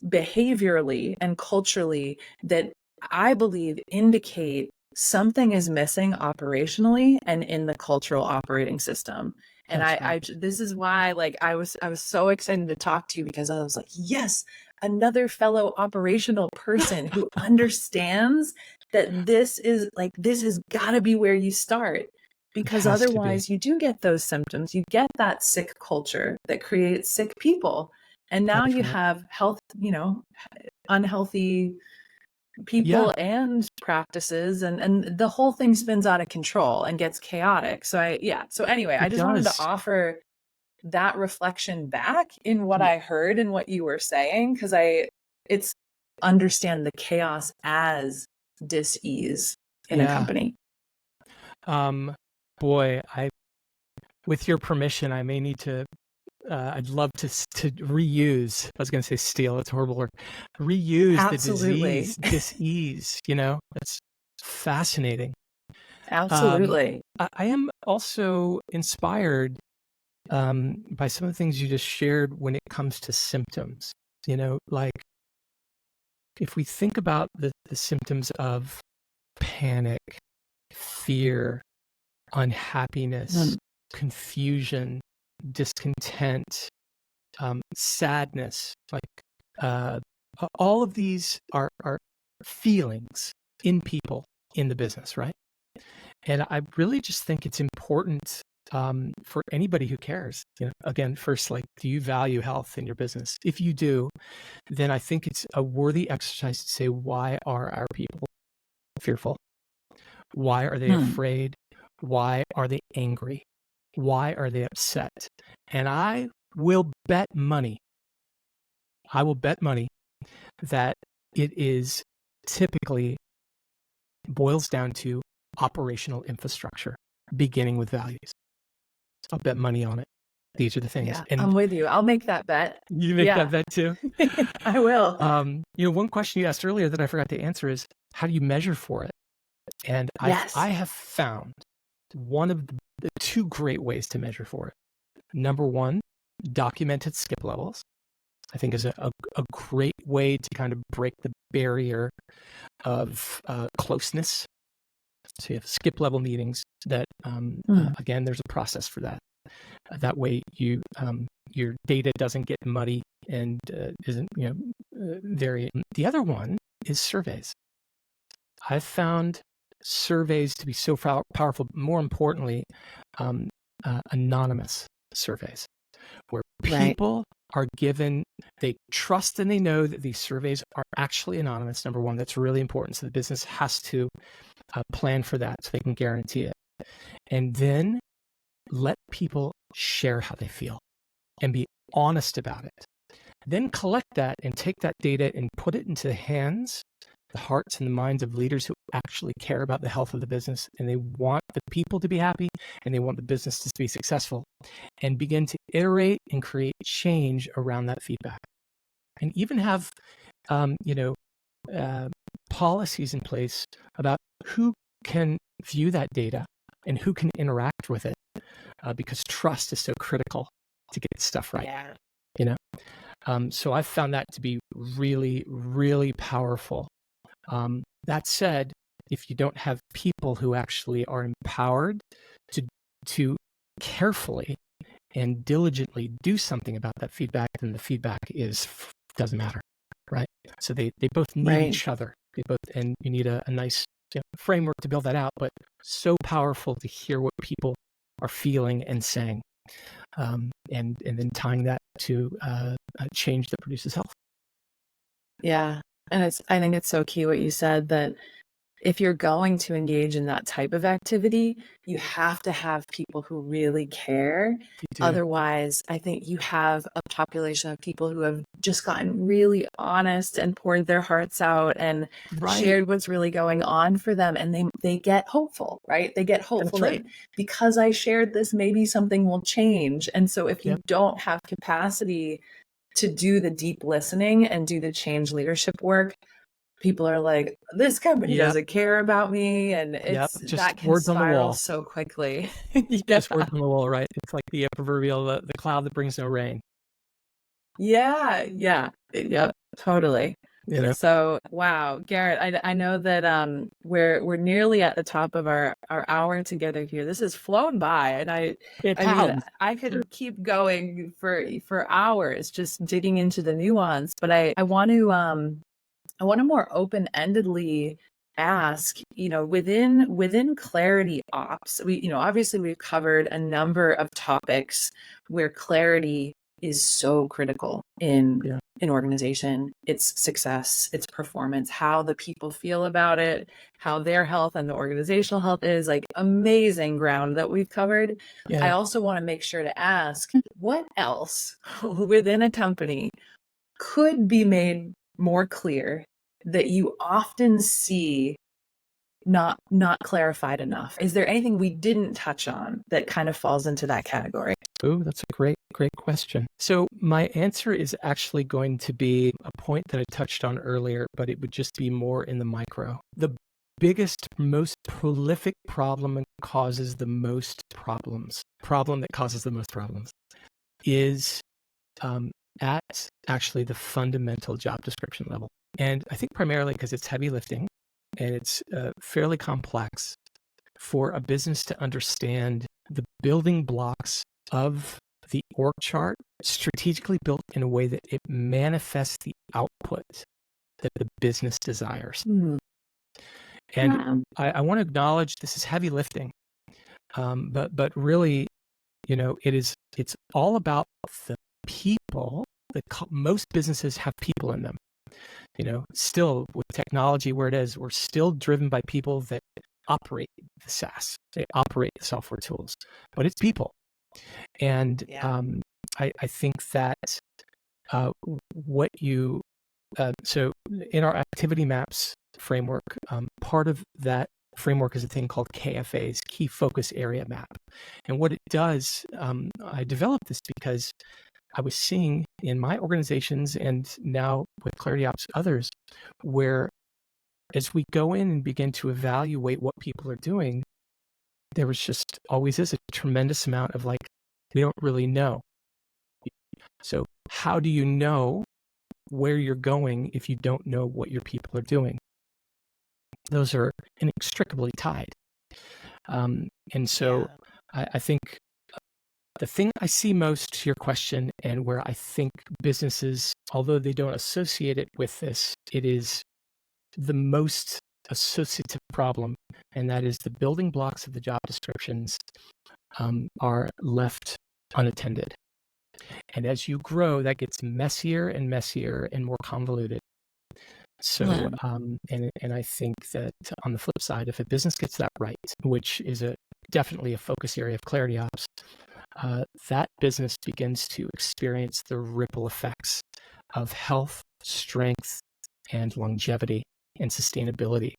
behaviorally and culturally that I believe indicate something is missing operationally and in the cultural operating system. And I this is why, like, I was so excited to talk to you, because I was like, yes, another fellow operational person who understands that this has got to be where you start, because otherwise you do get those symptoms. You get that sick culture that creates sick people. And now you have health, unhealthy people Yeah, and practices, and the whole thing spins out of control and gets chaotic. So anyway, I it just wanted to does. offer that reflection back in what Y- I heard and what you were saying, because it's understand the chaos as dis-ease in a Yeah. company. Um, boy, with your permission, I may need to. I'd love to reuse. I was going to say steal. It's a horrible word. Reuse the Absolutely. disease, dis-ease. You know, that's fascinating. Um, Absolutely. I am also inspired by some of the things you just shared when it comes to symptoms. You know, like if we think about the symptoms of panic, fear, unhappiness, Mm. confusion, discontent, sadness, like uh, all of these are feelings in people in the business, right? And I really just think it's important for anybody who cares. You know, again, first, like, do you value health in your business? If you do, then I think it's a worthy exercise to say, why are our people fearful? Why are they Hmm. afraid? Why are they angry? Why are they upset? And will bet money, I will bet money that it is typically boils down to operational infrastructure, beginning with values. I'll bet money on it. These are the things. Yeah, And I'm with you. I'll make that bet. you make that Yeah, bet too. I will. One question you asked earlier that I forgot to answer is, how do you measure for it? And I Yes. have found one of the two great ways to measure for it. Number one, documented skip levels, I think is a great way to kind of break the barrier of closeness. So you have skip level meetings that, Hmm. again, there's a process for that. That way your data doesn't get muddy and isn't, very. The other one is surveys. I've found surveys to be so powerful. More importantly, anonymous surveys, where Right. people are given, they trust and they know that these surveys are actually anonymous. Number one, that's really important. So the business has to plan for that so they can guarantee it. And then let people share how they feel and be honest about it. Then collect that and take that data and put it into the hands, the hearts, and the minds of leaders who actually care about the health of the business, and they want the people to be happy and they want the business to be successful, and begin to iterate and create change around that feedback. And even have, um, you know, uh, policies in place about who can view that data and who can interact with it, because trust is so critical to get stuff right. Yeah. You know, so I've found that to be really, really powerful. That said, if you don't have people who actually are empowered to carefully and diligently do something about that feedback, then the feedback doesn't matter, right? So they both need Right. each other. They both, and you need a nice framework to build that out. But so powerful to hear what people are feeling and saying, and then tying that to a change that produces health. Yeah. And I think it's so key what you said, that if you're going to engage in that type of activity, you have to have people who really care. You do. Otherwise, I think you have a population of people who have just gotten really honest and poured their hearts out and Right. shared what's really going on for them. And they get hopeful, right? They get hopeful That's that right. because I shared this, maybe something will change. And so if you Yep. don't have capacity to do the deep listening and do the change leadership work, people are like, this company Yep. doesn't care about me. And Yep. that Just can words on the spiral wall. so quickly. Yeah. Just words on the wall, right? It's like the proverbial the cloud that brings no rain. Yeah. Yeah. Yep. Totally. You know, So, wow, Garrett, I know that we're nearly at the top of our hour together here. This has flown by, and it I mean, has. I could keep going for hours just digging into the nuance, but I want to more open-endedly ask, within clarity ops, we, obviously we've covered a number of topics where clarity is so critical in Yeah. an organization, its success, its performance, how the people feel about it, how their health and the organizational health is, like, amazing ground that we've covered. I Yeah. also want to make sure to ask, what else within a company could be made more clear that you often see not clarified enough? Is there anything we didn't touch on that kind of falls into that category? Oh, that's a great question. So my answer is actually going to be a point that I touched on earlier, but it would just be more in the micro. The biggest, most prolific problem that causes the most problems is at actually the fundamental job description level. And I think primarily because it's heavy lifting and it's fairly complex for a business to understand the building blocks of the org chart strategically built in a way that it manifests the output that the business desires. Mm. And Yeah. I want to acknowledge this is heavy lifting, but really, it's all about the people. Most businesses have people in them. Still with technology where it is, we're still driven by people that operate the SaaS. They operate the software tools, but it's people. And I think that what you so in our activity maps framework, part of that framework is a thing called KFA's, Key Focus Area Map. And what it does, I developed this because I was seeing in my organizations and now with ClarityOps others, where as we go in and begin to evaluate what people are doing, there was just always is a tremendous amount of like, we don't really know. So how do you know where you're going if you don't know what your people are doing? Those are inextricably tied. And so I think the thing I see most to your question and where I think businesses, although they don't associate it with this, it is the most associative problem, and that is the building blocks of the job descriptions are left unattended. And as you grow, that gets messier and messier and more convoluted. So, and I think that on the flip side, if a business gets that right, which is definitely a focus area of ClarityOps, that business begins to experience the ripple effects of health, strength, and longevity and sustainability,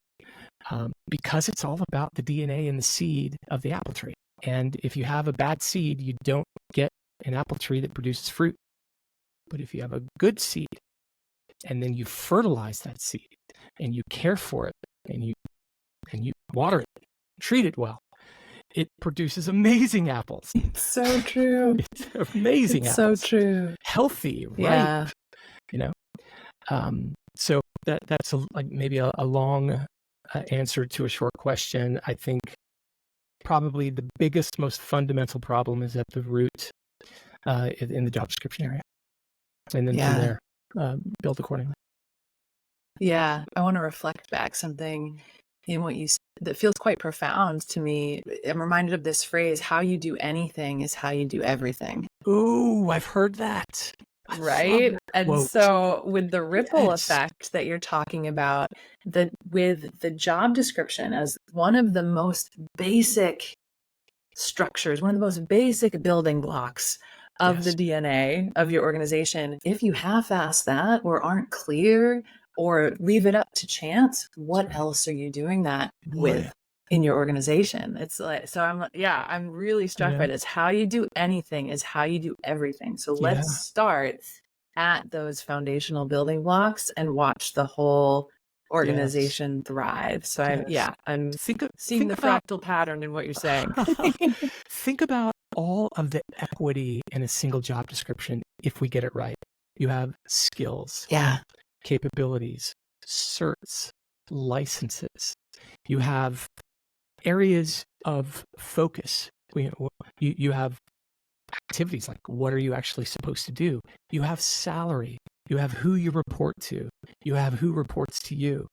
because it's all about the DNA and the seed of the apple tree. And if you have a bad seed, you don't get an apple tree that produces fruit. But if you have a good seed, and then you fertilize that seed, and you care for it, and you water it, treat it well, it produces amazing apples. It's so true. It's amazing apples. So true. Healthy, ripe. So that's maybe a long answer to a short question. I think probably the biggest, most fundamental problem is at the root in the job description area, and then from there, build accordingly. Yeah, I want to reflect back something in what you said that feels quite profound to me. I'm reminded of this phrase: "How you do anything is how you do everything." Ooh, I've heard that. Right? And so with the ripple effect that you're talking about, with the job description as one of the most basic structures, one of the most basic building blocks of the DNA of your organization, if you half-ass that or aren't clear or leave it up to chance, what else are you doing that with in your organization? It's like, so I'm really struck by this. How you do anything is how you do everything. So let's start at those foundational building blocks and watch the whole organization thrive. So I'm seeing the fractal pattern in what you're saying. Think about all of the equity in a single job description if we get it right. You have skills, capabilities, certs, licenses. You have areas of focus. You have activities like what are you actually supposed to do? You have salary. You have who you report to. You have who reports to you.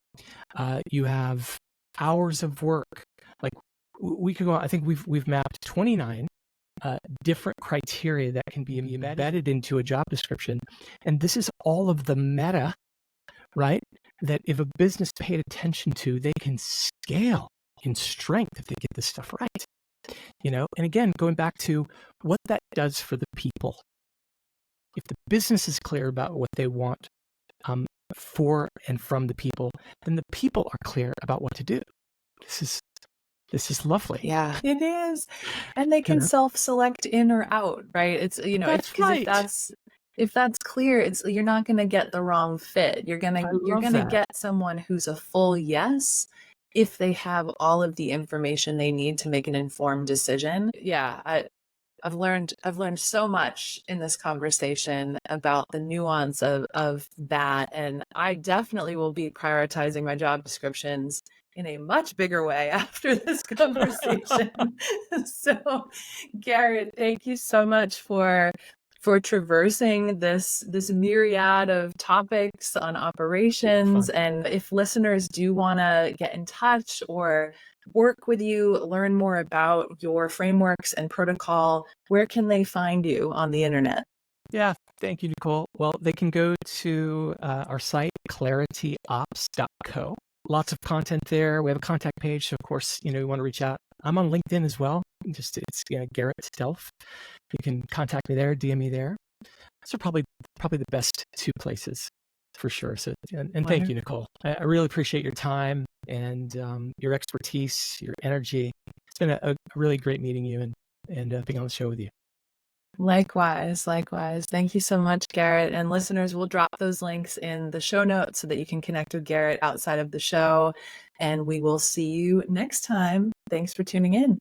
You have hours of work. Like we could go. I think we've mapped 29 different criteria that can be embedded into a job description. And this is all of the meta, right? That if a business paid attention to, they can scale in strength if they get this stuff right. And again, going back to what that does for the people. If the business is clear about what they want for and from the people, then the people are clear about what to do. This is lovely. Yeah, it is. And they can self-select in or out, right? It's, That's right. If that's clear, you're not going to get the wrong fit. You're going to get someone who's a full yes if they have all of the information they need to make an informed decision. Yeah, I've learned so much in this conversation about the nuance of that. And I definitely will be prioritizing my job descriptions in a much bigger way after this conversation. So, Garrett, thank you so much for traversing this myriad of topics on operations. And if listeners do want to get in touch or work with you, learn more about your frameworks and protocol, where can they find you on the internet? Yeah, thank you, Nicole. Well, they can go to our site, clarityops.co. Lots of content there. We have a contact page. So, of course, you want to reach out. I'm on LinkedIn as well. It's Garrett Delph. You can contact me there, DM me there. Those are probably the best two places for sure. So, and thank you, Nicole. I really appreciate your time and your expertise, your energy. It's been a really great meeting you and being on the show with you. Likewise. Thank you so much, Garrett. And listeners, we'll drop those links in the show notes so that you can connect with Garrett outside of the show. And we will see you next time. Thanks for tuning in.